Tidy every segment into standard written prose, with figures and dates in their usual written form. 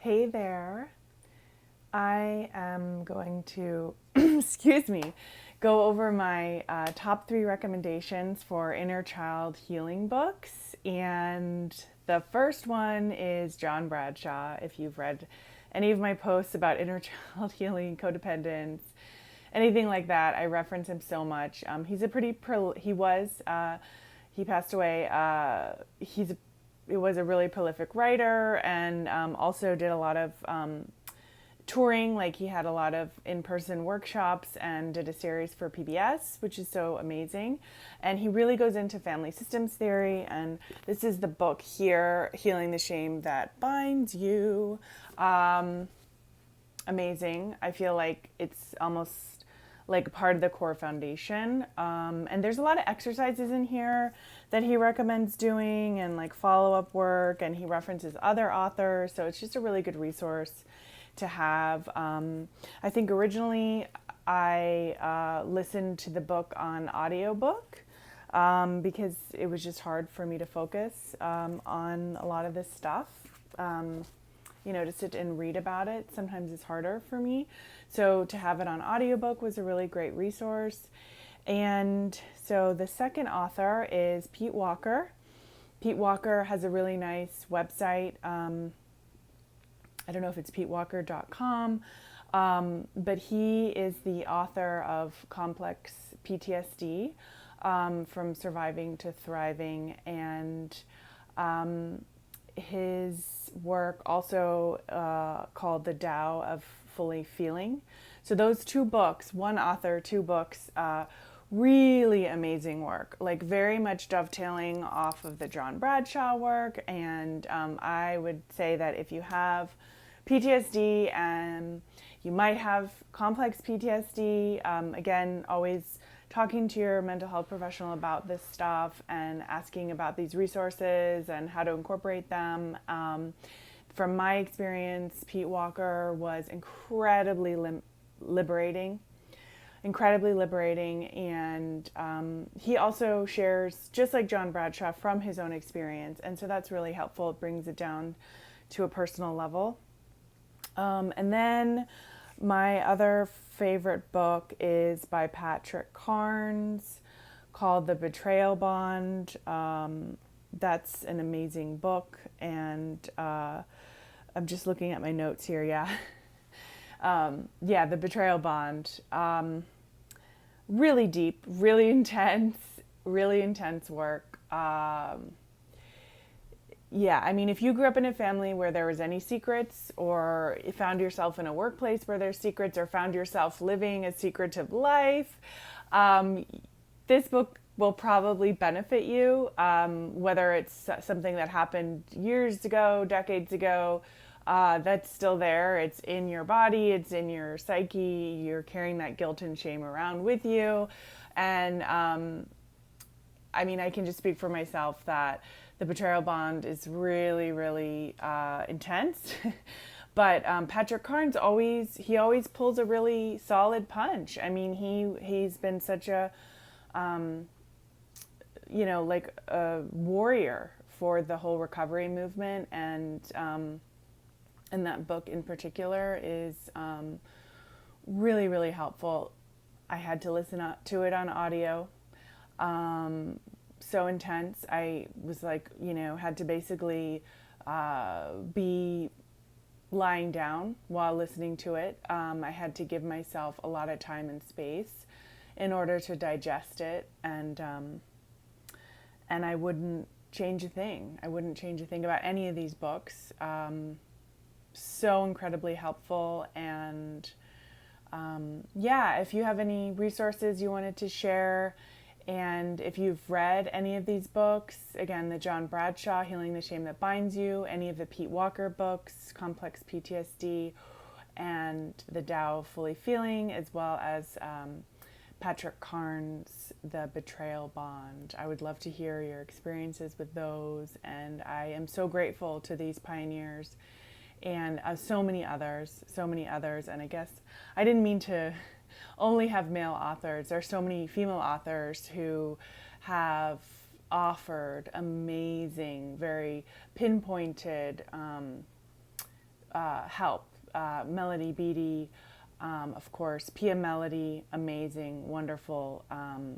Hey there. I am going to, excuse me, go over my top three recommendations for inner child healing books. And the first one is John Bradshaw. If you've read any of my posts about inner child healing, codependence, anything like that, I reference him so much. He passed away. He was a really prolific writer and also did a lot of touring. Like he had a lot of in-person workshops and did a series for PBS, which is so amazing. And he really goes into family systems theory. And this is the book here, Healing the Shame That Binds You. Amazing. I feel like it's almost like part of the core foundation. And there's a lot of exercises in here that he recommends doing and like follow up work. And he references other authors. So it's just a really good resource to have. I think originally I listened to the book on audiobook because it was just hard for me to focus on a lot of this stuff. To sit and read about it sometimes is harder for me. So to have it on audiobook was a really great resource. And so the second author is Pete Walker. Pete Walker has a really nice website. I don't know if it's petewalker.com, but he is the author of Complex PTSD, From Surviving to Thriving, and his work also called The Tao of Fully Feeling. So those two books, one author, two books, really amazing work, like very much dovetailing off of the John Bradshaw work. And I would say that if you have PTSD and you might have complex PTSD, again, always talking to your mental health professional about this stuff and asking about these resources and how to incorporate them. From my experience, Pete Walker was incredibly liberating, and he also shares, just like John Bradshaw, from his own experience, and so that's really helpful. It brings it down to a personal level. And then my other favorite book is by Patrick Carnes called The Betrayal Bond. That's an amazing book, and I'm just looking at my notes here. Yeah. The Betrayal Bond. Really deep, really intense work. If you grew up in a family where there was any secrets, or you found yourself in a workplace where there's secrets, or found yourself living a secretive life, this book will probably benefit you, whether it's something that happened years ago, decades ago, that's still there. It's in your body, it's in your psyche, you're carrying that guilt and shame around with you. And I can just speak for myself that the Betrayal Bond is really, really intense. But Patrick Carnes always pulls a really solid punch. He's been such a like a warrior for the whole recovery movement, and that book in particular is really, really helpful. I had to listen to it on audio. So intense. I was like, had to basically be lying down while listening to it. I had to give myself a lot of time and space in order to digest it, and I wouldn't change a thing. I wouldn't change a thing about any of these books. So incredibly helpful. And if you have any resources you wanted to share, and if you've read any of these books, again, the John Bradshaw, Healing the Shame That Binds You, any of the Pete Walker books, Complex PTSD, and The Tao of Fully Feeling, as well as Patrick Carnes' The Betrayal Bond. I would love to hear your experiences with those, and I am so grateful to these pioneers and so many others, and I guess I didn't mean to only have male authors. There are so many female authors who have offered amazing, very pinpointed help. Melody Beattie, of course, Pia Melody, amazing, wonderful.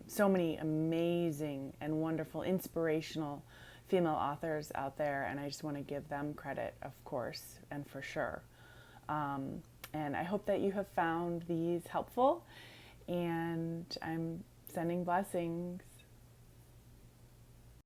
So many amazing and wonderful, inspirational female authors out there, and I just want to give them credit, of course, and for sure. And I hope that you have found these helpful, and I'm sending blessings.